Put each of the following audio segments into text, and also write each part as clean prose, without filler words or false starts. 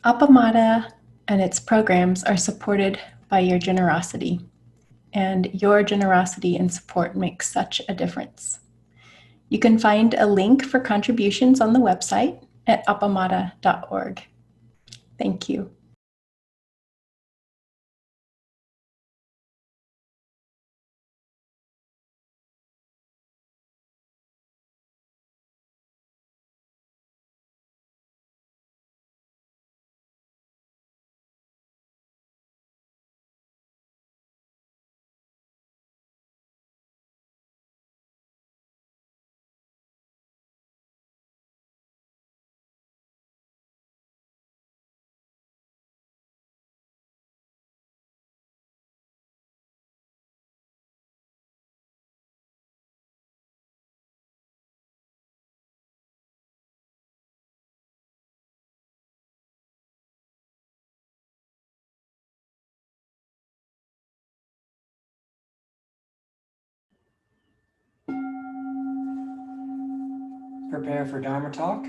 Dhammapada and its programs are supported by your generosity, and your generosity and support makes such a difference. You can find a link for contributions on the website at appamada.org. Thank you. Prepare for Dharma talk.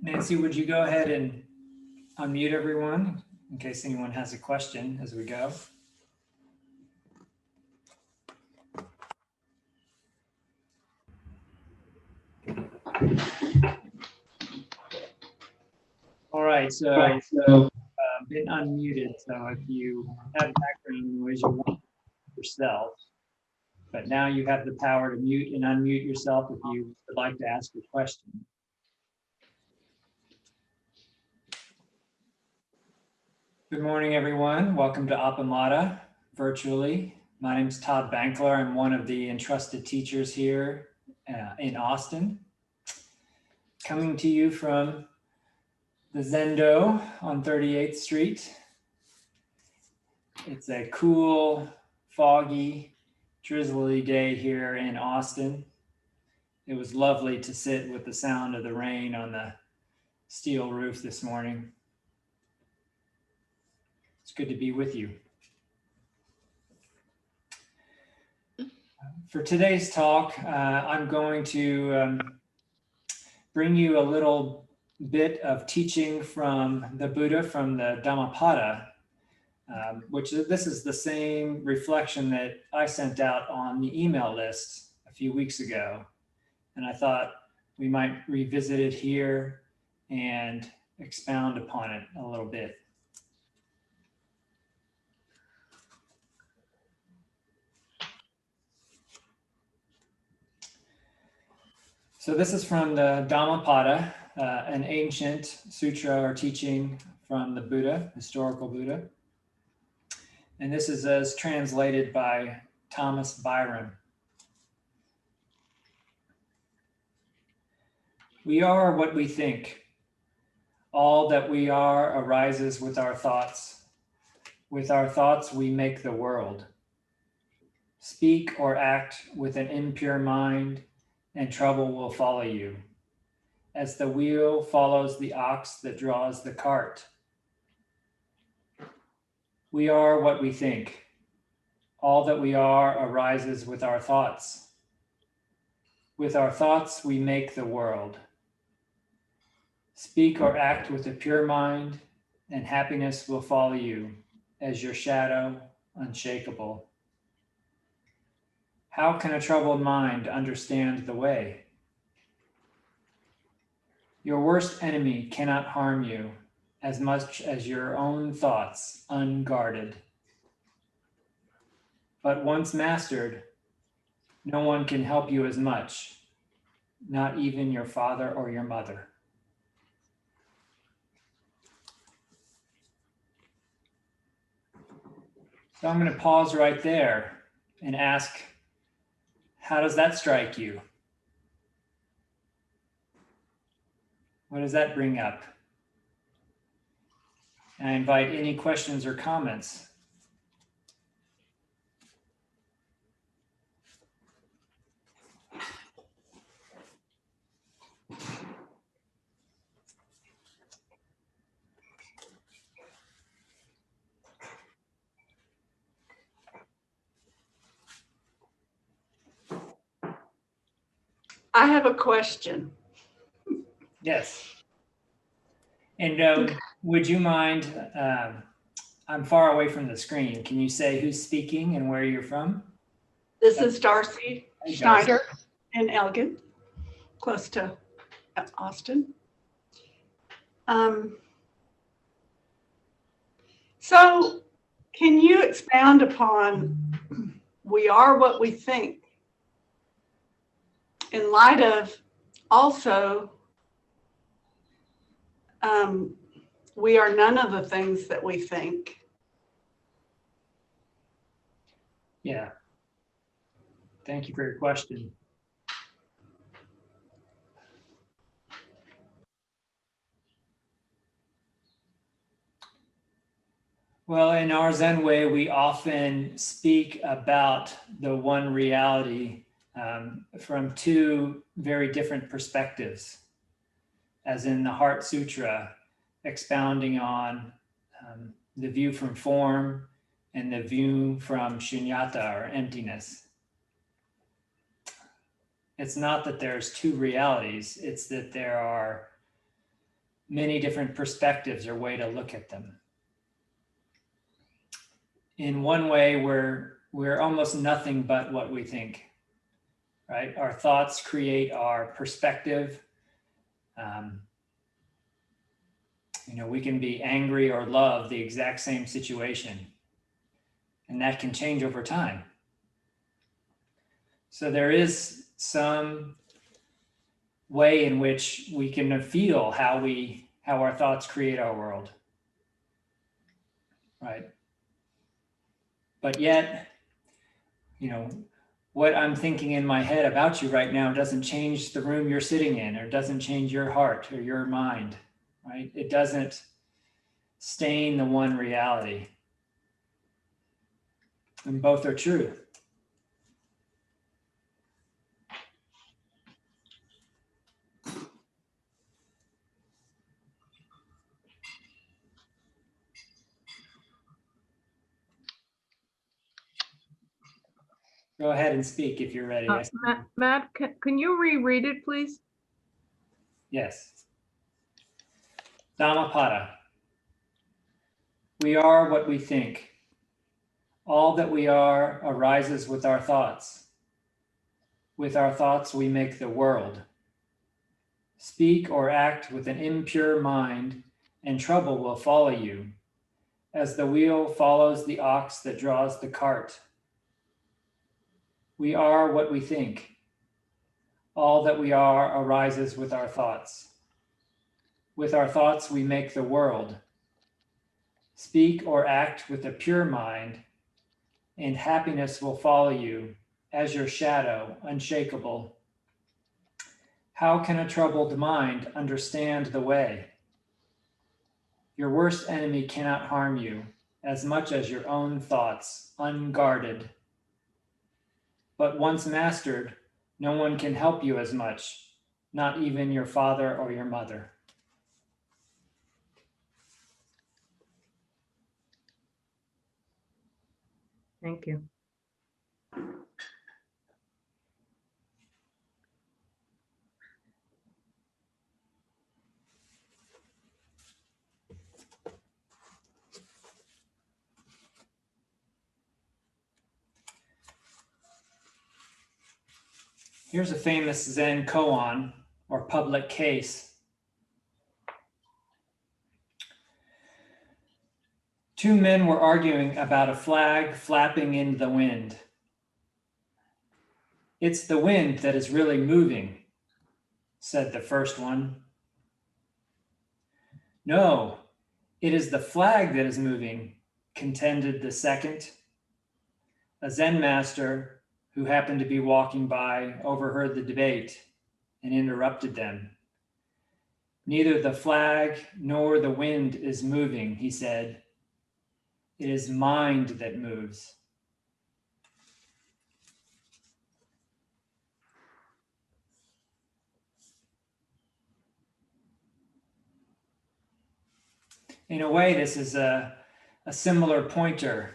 Nancy, would you go ahead and unmute everyone in case anyone has a question as we go? All right, so been unmuted. So if you have background noise, you want yourself. But now you have the power to mute and unmute yourself if you would like to ask a question. Good morning, everyone. Welcome to Appamada virtually. My name is Todd Bankler. I'm one of the entrusted teachers here in Austin. Coming to you from the Zendo on 38th Street. It's a cool, foggy, drizzly day here in Austin. It was lovely to sit with the sound of the rain on the steel roof this morning. It's good to be with you. For today's talk, I'm going to bring you a little bit of teaching from the Buddha, from the Dhammapada, which this is the same reflection that I sent out on the email list a few weeks ago. And I thought we might revisit it here and expound upon it a little bit. So this is from the Dhammapada, an ancient sutra or teaching from the Buddha, historical Buddha. And this is as translated by Thomas Byrom. We are what we think. All that we are arises with our thoughts. With our thoughts, we make the world. Speak or act with an impure mind, and trouble will follow you, as the wheel follows the ox that draws the cart. We are what we think. All that we are arises with our thoughts. With our thoughts, we make the world. Speak or act with a pure mind, and happiness will follow you as your shadow, unshakable. How can a troubled mind understand the way? Your worst enemy cannot harm you as much as your own thoughts, unguarded. But once mastered, no one can help you as much, not even your father or your mother. So I'm going to pause right there and ask, how does that strike you? What does that bring up? And I invite any questions or comments. I have a question. Yes. And would you mind, I'm far away from the screen. Can you say who's speaking and where you're from? This is Darcy Hey, Darcy. Schneider in Elgin, close to Austin. So can you expound upon we are what we think in light of also we are none of the things that we think? Yeah. Thank you for your question. Well, in our Zen way, we often speak about the one reality from two very different perspectives, as in the Heart Sutra, expounding on the view from form and the view from shunyata, or emptiness. It's not that there's two realities, it's that there are many different perspectives or way to look at them. In one way, we're almost nothing but what we think, right? Our thoughts create our perspective. We can be angry or love the exact same situation, and that can change over time. So there is some way in which we can feel how our thoughts create our world, right? But yet, what I'm thinking in my head about you right now doesn't change the room you're sitting in, or doesn't change your heart or your mind, right? It doesn't stain the one reality. And both are true. Go ahead and speak if you're ready. Matt, can you reread it, please? Yes. Dhammapada. We are what we think. All that we are arises with our thoughts. With our thoughts, we make the world. Speak or act with an impure mind, and trouble will follow you, as the wheel follows the ox that draws the cart. We are what we think. All that we are arises with our thoughts. With our thoughts, we make the world. Speak or act with a pure mind, and happiness will follow you as your shadow, unshakable. How can a troubled mind understand the way? Your worst enemy cannot harm you as much as your own thoughts, unguarded. But once mastered, no one can help you as much, not even your father or your mother. Thank you. Here's a famous Zen koan, or public case. Two men were arguing about a flag flapping in the wind. "It's the wind that is really moving," said the first one. "No, it is the flag that is moving," contended the second. A Zen master who happened to be walking by overheard the debate and interrupted them. "Neither the flag nor the wind is moving," he said. "It is mind that moves." In a way, this is a similar pointer,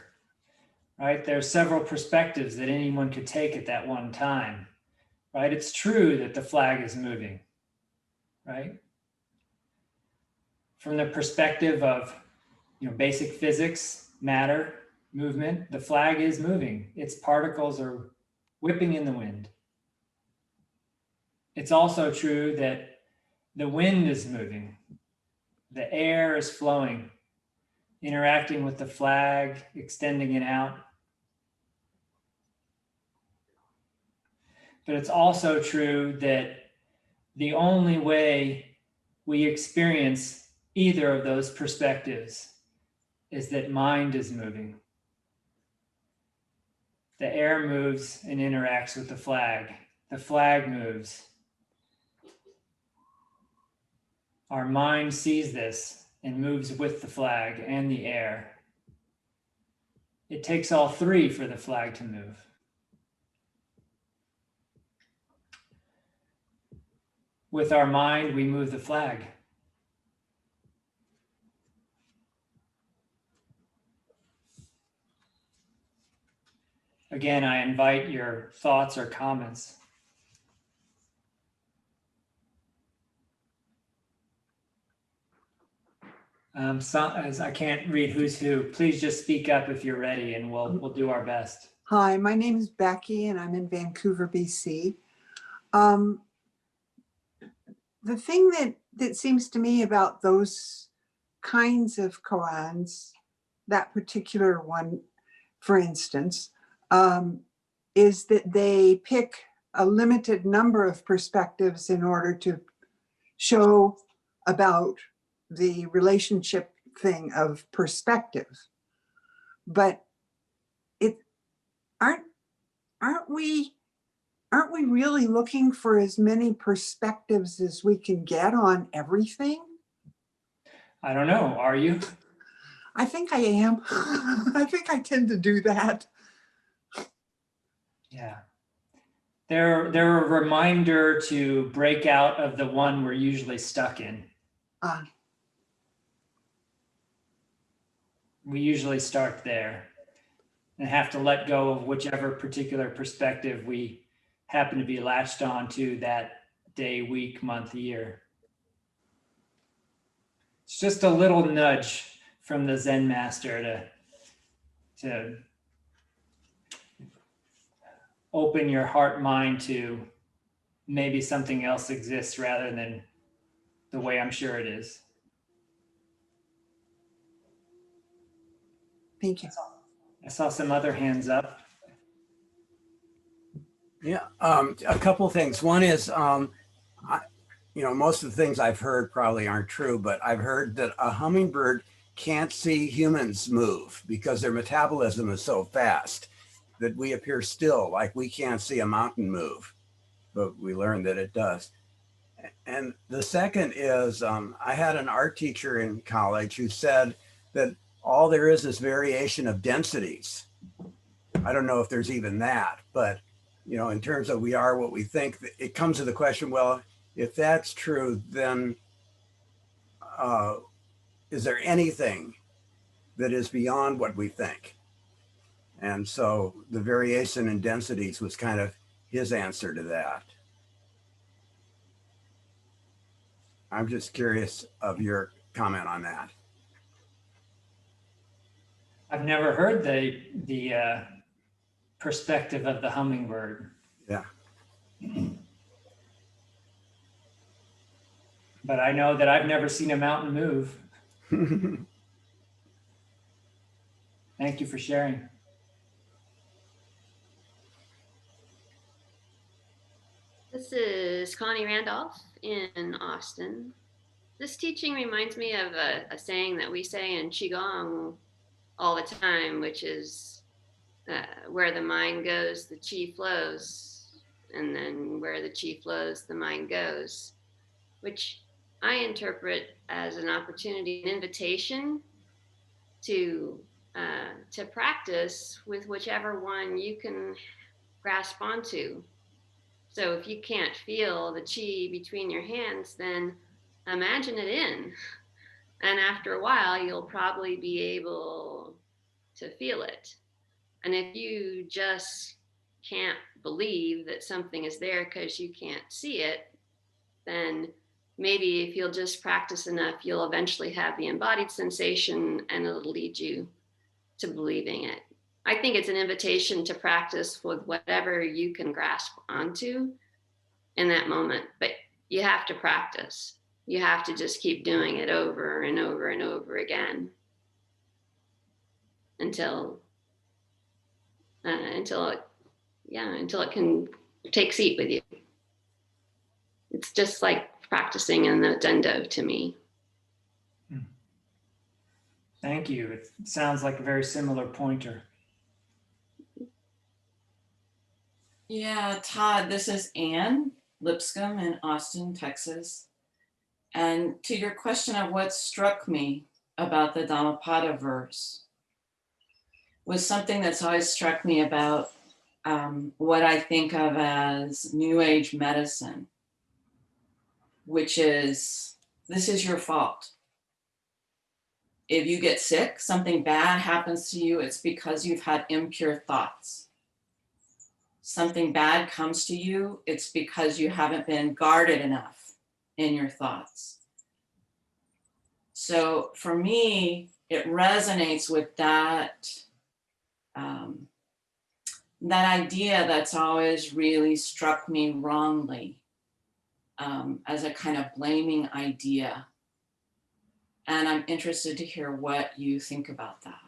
right? There's several perspectives that anyone could take at that one time, right? It's true that the flag is moving, right? From the perspective of, basic physics, matter, movement, the flag is moving. Its particles are whipping in the wind. It's also true that the wind is moving. The air is flowing, interacting with the flag, extending it out. But it's also true that the only way we experience either of those perspectives is that mind is moving. The air moves and interacts with the flag. The flag moves. Our mind sees this and moves with the flag and the air. It takes all three for the flag to move. With our mind, we move the flag. Again, I invite your thoughts or comments. As I can't read who's who, please just speak up if you're ready and we'll do our best. Hi, my name is Becky and I'm in Vancouver, BC. The thing that seems to me about those kinds of koans, that particular one, for instance, is that they pick a limited number of perspectives in order to show about the relationship thing of perspective. But aren't we really looking for as many perspectives as we can get on everything? I don't know, are you? I think I am. I think I tend to do that. Yeah. They're a reminder to break out of the one we're usually stuck in. We usually start there and have to let go of whichever particular perspective we happen to be latched on to that day, week, month, year. It's just a little nudge from the Zen master to open your heart mind to maybe something else exists rather than the way I'm sure it is. Thank you. I saw some other hands up. Yeah, a couple things. One is, most of the things I've heard probably aren't true, but I've heard that a hummingbird can't see humans move because their metabolism is so fast that we appear still, like we can't see a mountain move, but we learned that it does. And the second is, I had an art teacher in college who said that all there is variation of densities. I don't know if there's even that, but in terms of we are what we think, it comes to the question, well, if that's true, then is there anything that is beyond what we think? And so the variation in densities was kind of his answer to that. I'm just curious of your comment on that. I've never heard the perspective of the hummingbird. Yeah. But I know that I've never seen a mountain move. Thank you for sharing. This is Connie Randolph in Austin. This teaching reminds me of a saying that we say in Qigong all the time, which is where the mind goes, the chi flows, and then where the chi flows, the mind goes, which I interpret as an opportunity, an invitation to practice with whichever one you can grasp onto. So if you can't feel the chi between your hands, then imagine it in. And after a while, you'll probably be able to feel it. And if you just can't believe that something is there because you can't see it, then maybe if you'll just practice enough, you'll eventually have the embodied sensation and it'll lead you to believing it. I think it's an invitation to practice with whatever you can grasp onto in that moment, but you have to practice. You have to just keep doing it over and over and over again until it can take seat with you. It's just like practicing in the dendo to me. Thank you. It sounds like a very similar pointer. Yeah, Todd, this is Ann Lipscomb in Austin, Texas. And to your question of what struck me about the Dhammapada verse was something that's always struck me about what I think of as New Age medicine, which is, this is your fault. If you get sick, something bad happens to you, it's because you've had impure thoughts. Something bad comes to you, it's because you haven't been guarded enough in your thoughts. So for me, it resonates with that, that idea that's always really struck me wrongly as a kind of blaming idea. And I'm interested to hear what you think about that.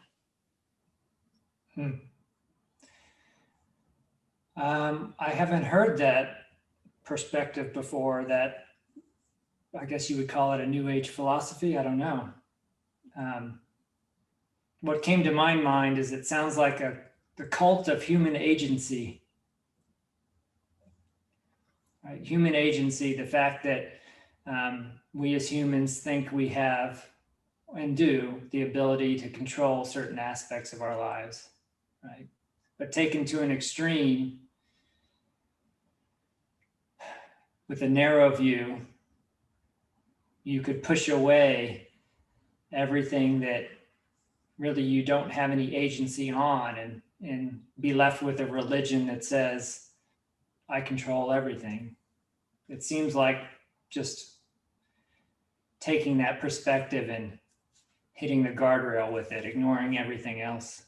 I haven't heard that perspective before, that I guess you would call it a New Age philosophy. I don't know. What came to my mind is it sounds like the cult of human agency. Right? Human agency, the fact that we as humans think we have and do the ability to control certain aspects of our lives, right? But taken to an extreme, with a narrow view, you could push away everything that really you don't have any agency on and be left with a religion that says, I control everything. It seems like just taking that perspective and hitting the guardrail with it, ignoring everything else.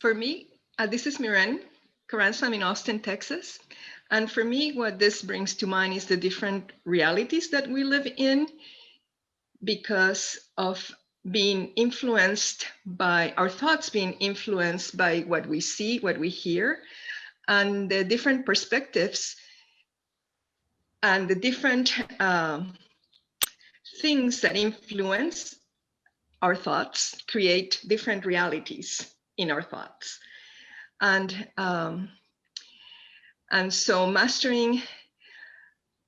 For me, this is Miren Carranza. I'm in Austin, Texas. And for me, what this brings to mind is the different realities that we live in because of being influenced by our thoughts, being influenced by what we see, what we hear, and the different perspectives and the different things that influence our thoughts create different realities in our thoughts. And so mastering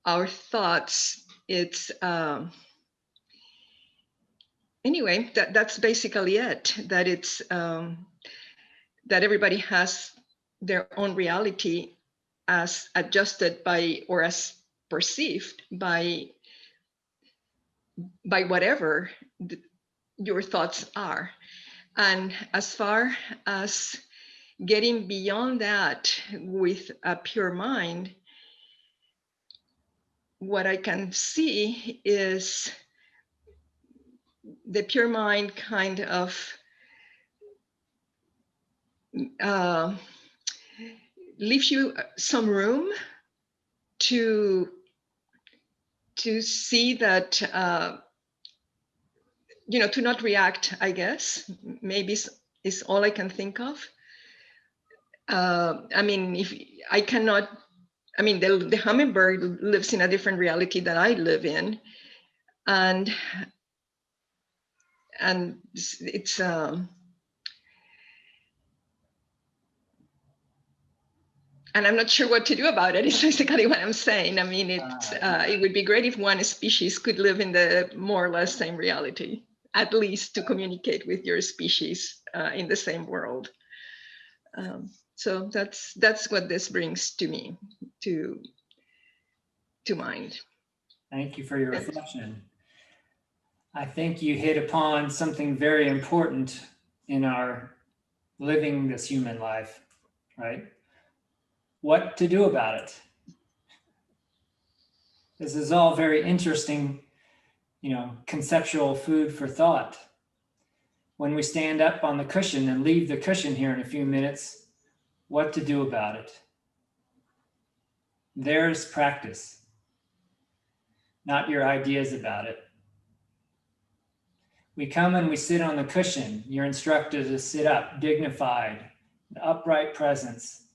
our thoughts, it's, anyway, that's basically it, that it's, that everybody has their own reality as adjusted by, or as perceived by whatever your thoughts are. And as far as getting beyond that with a pure mind, what I can see is the pure mind kind of leaves you some room to see that, you know, to not react, I guess, maybe is all I can think of. I mean, if I cannot, I mean, the hummingbird lives in a different reality that I live in. And it's, and I'm not sure what to do about it. It's basically what I'm saying. I mean, it would be great if one species could live in the more or less same reality, at least to communicate with your species in the same world. So that's what this brings to me, to mind. Thank you for your reflection. I think you hit upon something very important in our living this human life, right? What to do about it. This is all very interesting, conceptual food for thought. When we stand up on the cushion and leave the cushion here in a few minutes, what to do about it? There's practice, not your ideas about it. We come and we sit on the cushion. You're instructed to sit up, dignified, an upright presence.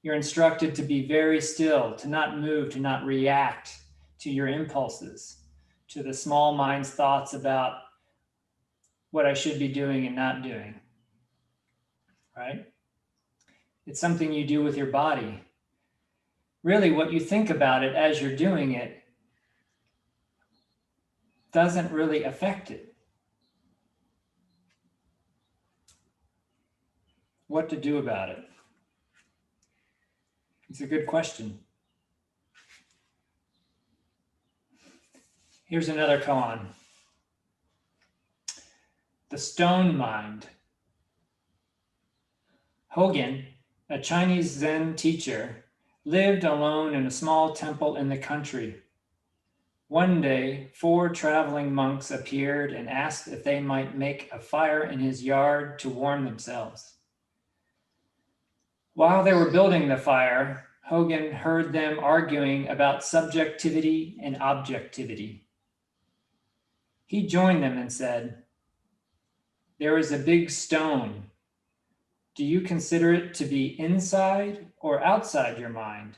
You're instructed to be very still, to not move, to not react to your impulses, to the small mind's thoughts about what I should be doing and not doing, right? It's something you do with your body. Really, what you think about it as you're doing it doesn't really affect it. What to do about it? It's a good question. Here's another koan. The stone mind. Hogen, a Chinese Zen teacher, lived alone in a small temple in the country. One day, 4 traveling monks appeared and asked if they might make a fire in his yard to warm themselves. While they were building the fire, Hogen heard them arguing about subjectivity and objectivity. He joined them and said, "There is a big stone. Do you consider it to be inside or outside your mind?"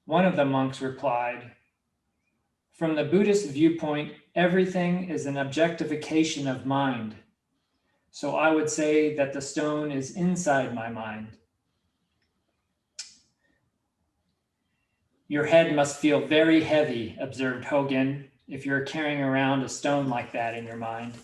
One of the monks replied, "From the Buddhist viewpoint, everything is an objectification of mind. So I would say that the stone is inside my mind." "Your head must feel very heavy," observed Hogen, "if you're carrying around a stone like that in your mind."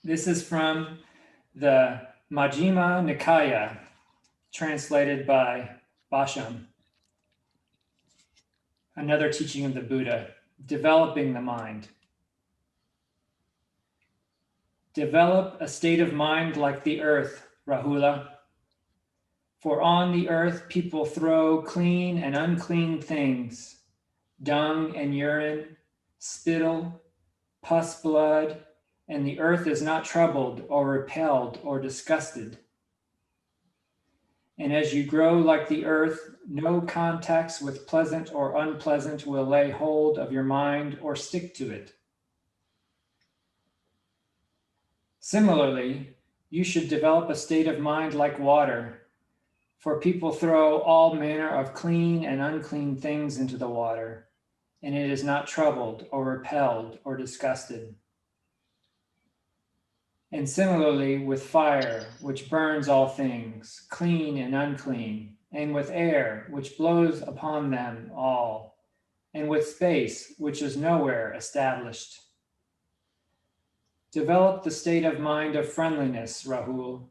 This is from the Majjhima Nikaya, translated by Basham. Another teaching of the Buddha, developing the mind. Develop a state of mind like the earth, Rahula. For on the earth people throw clean and unclean things, dung and urine, spittle, pus, blood, and the earth is not troubled or repelled or disgusted. And as you grow like the earth, no contacts with pleasant or unpleasant will lay hold of your mind or stick to it. Similarly, you should develop a state of mind like water, for people throw all manner of clean and unclean things into the water, and it is not troubled or repelled or disgusted. And similarly with fire, which burns all things, clean and unclean, and with air, which blows upon them all, and with space, which is nowhere established. Develop the state of mind of friendliness, Rahul.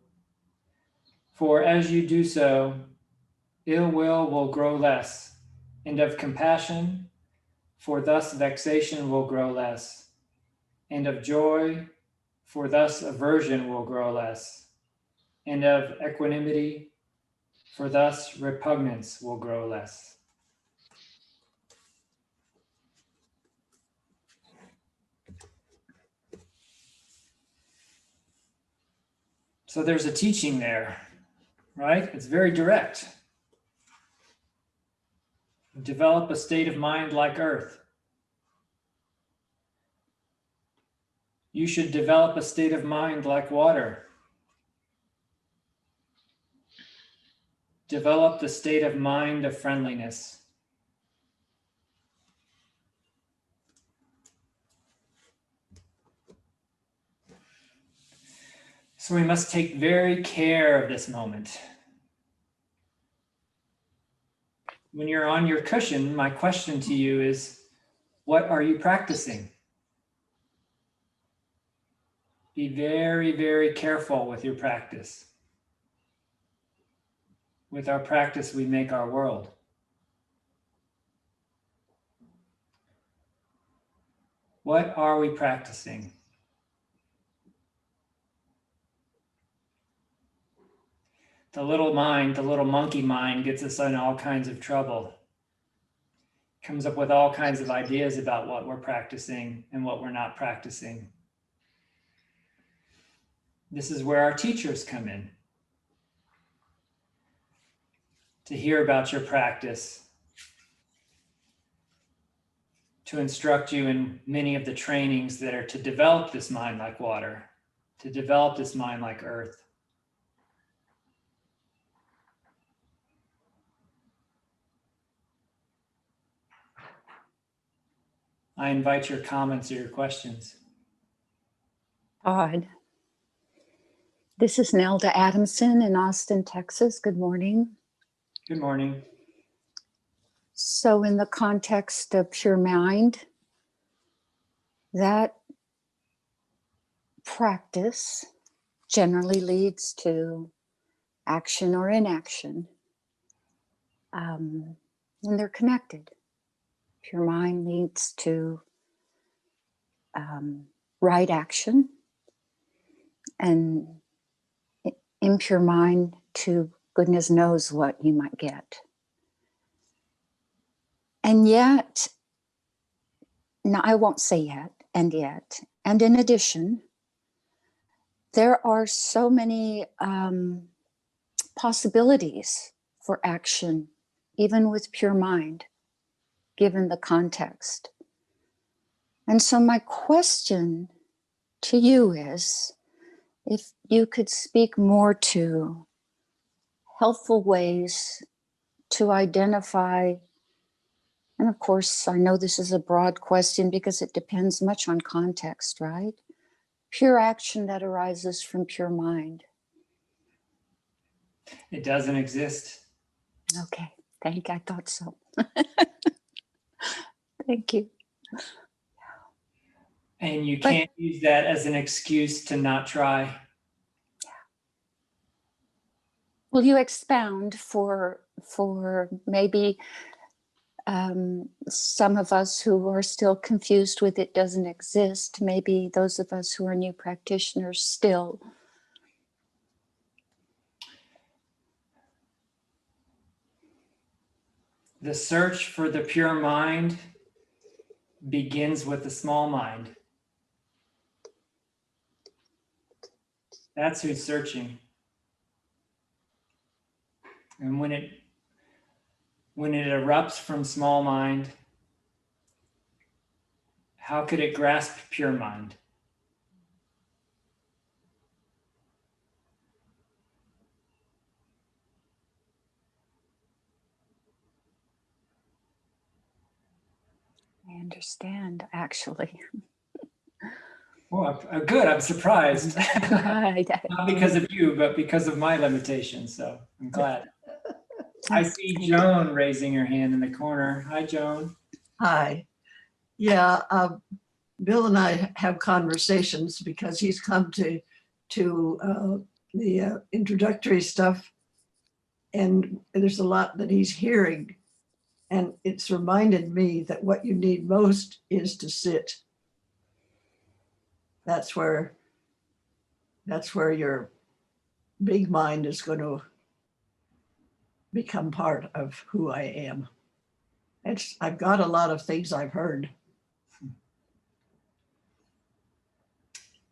For as you do so, ill will grow less, and of compassion, for thus vexation will grow less, and of joy, for thus aversion will grow less, and of equanimity, for thus repugnance will grow less. So there's a teaching there, right? It's very direct. Develop a state of mind like earth. You should develop a state of mind like water. Develop the state of mind of friendliness. So we must take very care of this moment. when you're on your cushion, my question to you is, what are you practicing? Be very, very careful with your practice. With our practice, we make our world. What are we practicing? The little mind, the little monkey mind, gets us in all kinds of trouble. Comes up with all kinds of ideas about what we're practicing and what we're not practicing. This is where our teachers come in. To hear about your practice, to instruct you in many of the trainings that are to develop this mind like water, to develop this mind like earth. I invite your comments or your questions. Todd. This is Nelda Adamson in Austin, Texas. Good morning. Good morning. So in the context of pure mind, that practice generally leads to action or inaction. And they're connected. Pure mind leads to right action, and impure mind to goodness knows what you might get. And yet, no, I won't say yet, and in addition, there are so many possibilities for action, even with pure mind, given the context. And so my question to you is, if you could speak more to helpful ways to identify, and of course, I know this is a broad question because it depends much on context, right? Pure action that arises from pure mind. It doesn't exist. Okay, I thought so. Thank you. And you can't use that as an excuse to not try. Will you expound for maybe some of us who are still confused with it doesn't exist, maybe those of us who are new practitioners still? The search for the pure mind begins with the small mind. That's who's searching. And when it erupts from small mind, how could it grasp pure mind? I understand, actually. Well, good, I'm surprised. Not because of you, but because of my limitations, so I'm glad. I see Joan raising her hand in the corner. Hi, Joan. Hi. Yeah, Bill and I have conversations because he's come to the introductory stuff, and there's a lot that he's hearing. And it's reminded me that what you need most is to sit. That's where your big mind is going to become part of who I am. I've got a lot of things I've heard.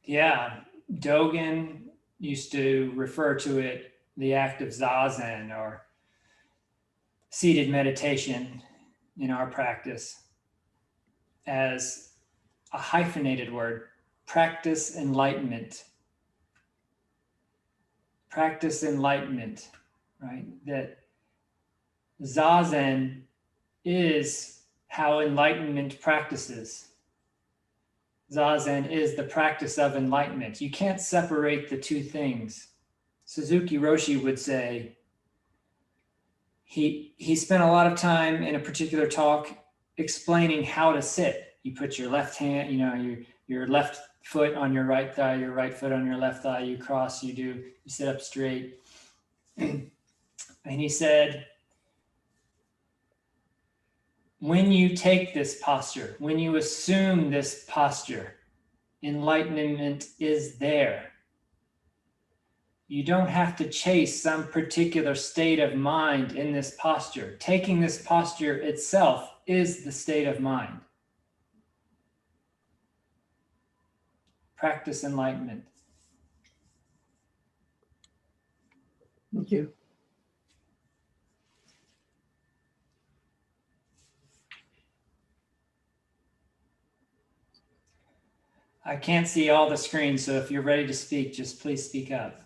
Yeah, Dogen used to refer to it, the act of zazen or seated meditation in our practice, as a hyphenated word, practice enlightenment. Practice enlightenment, right? That zazen is how enlightenment practices. Zazen is the practice of enlightenment. You can't separate the two things. Suzuki Roshi would say, he spent a lot of time in a particular talk explaining how to sit. You put your left hand, your left foot on your right thigh, your right foot on your left thigh, you cross, you sit up straight. And he said, when you take this posture, when you assume this posture, enlightenment is there. You don't have to chase some particular state of mind in this posture. Taking this posture itself is the state of mind. Practice enlightenment. Thank you. I can't see all the screens, so if you're ready to speak, just please speak up.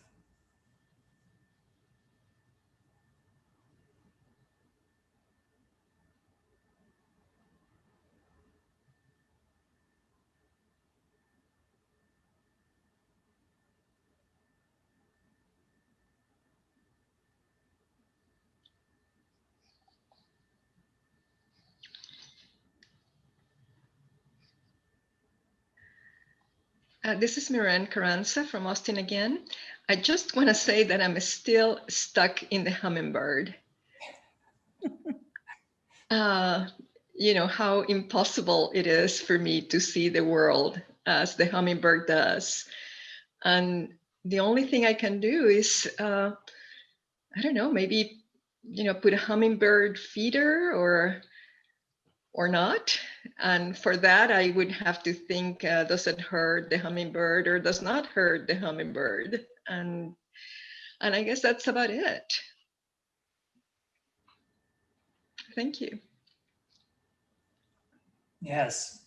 This is Miran Carranza from Austin again. I just want to say that I'm still stuck in the hummingbird. How impossible it is for me to see the world as the hummingbird does. And the only thing I can do is, I don't know, maybe, put a hummingbird feeder or not. And for that, I would have to think, does it hurt the hummingbird or does not hurt the hummingbird? And I guess that's about it. Thank you. Yes.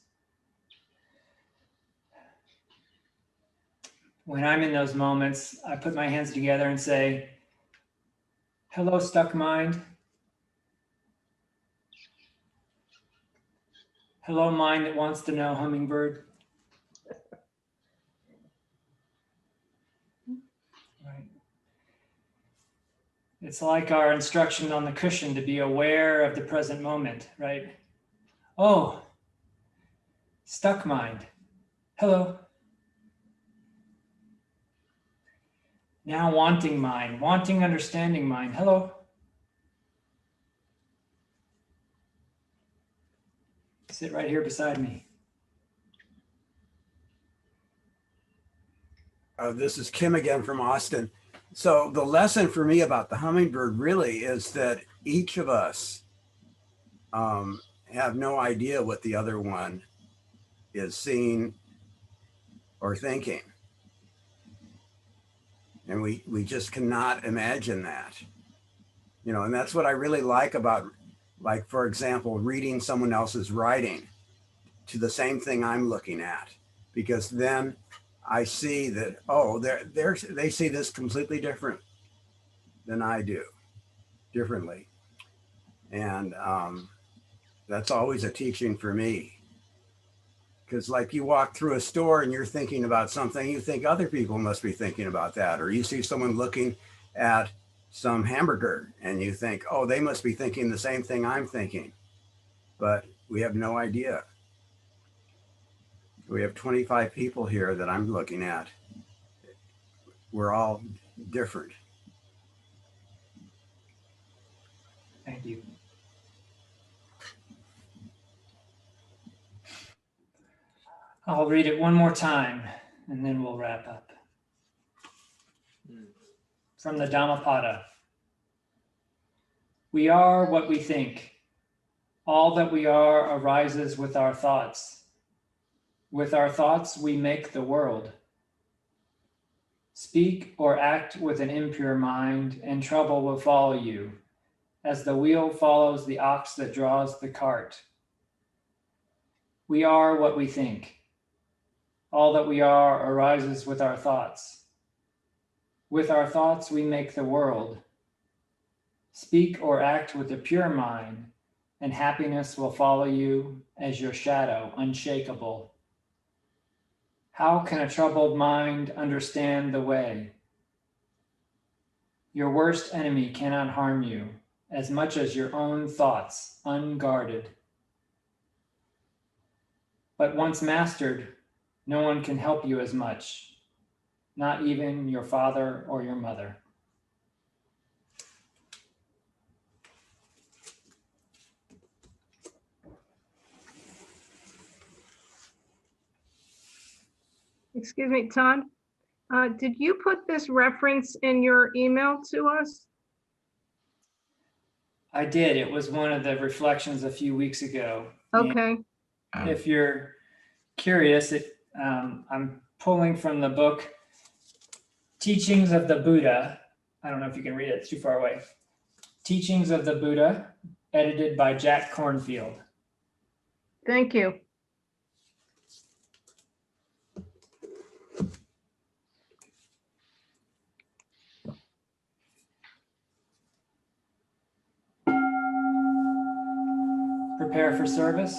When I'm in those moments, I put my hands together and say, hello, stuck mind. Hello, mind that wants to know hummingbird. Right. It's like our instruction on the cushion to be aware of the present moment, right? Oh, stuck mind. Hello. Now wanting mind, wanting understanding mind. Hello. Sit right here beside me. This is Kim again from Austin. So the lesson for me about the hummingbird really is that each of us have no idea what the other one is seeing or thinking. And we just cannot imagine that. And that's what I really like about, like, for example, reading someone else's writing to the same thing I'm looking at, because then I see that, oh, they see this completely different than I do, differently. And that's always a teaching for me. Because like you walk through a store and you're thinking about something, you think other people must be thinking about that. Or you see someone looking at some hamburger and you think, oh, they must be thinking the same thing I'm thinking. But we have no idea. We have 25 people here that I'm looking at. We're all different. Thank you. I'll read it one more time and then we'll wrap up. From the Dhammapada. We are what we think. All that we are arises with our thoughts. With our thoughts, we make the world. Speak or act with an impure mind, and trouble will follow you, as the wheel follows the ox that draws the cart. We are what we think. All that we are arises with our thoughts. With our thoughts, we make the world. Speak or act with a pure mind, and happiness will follow you as your shadow, unshakable. How can a troubled mind understand the way? Your worst enemy cannot harm you. as much as your own thoughts, unguarded. But once mastered, no one can help you as much, not even your father or your mother. Excuse me, Todd. Did you put this reference in your email to us? I did. It was one of the reflections a few weeks ago. Okay. And if you're curious, I'm pulling from the book Teachings of the Buddha. I don't know if you can read it, it's too far away. Teachings of the Buddha, edited by Jack Kornfield. Thank you. Prepare for service.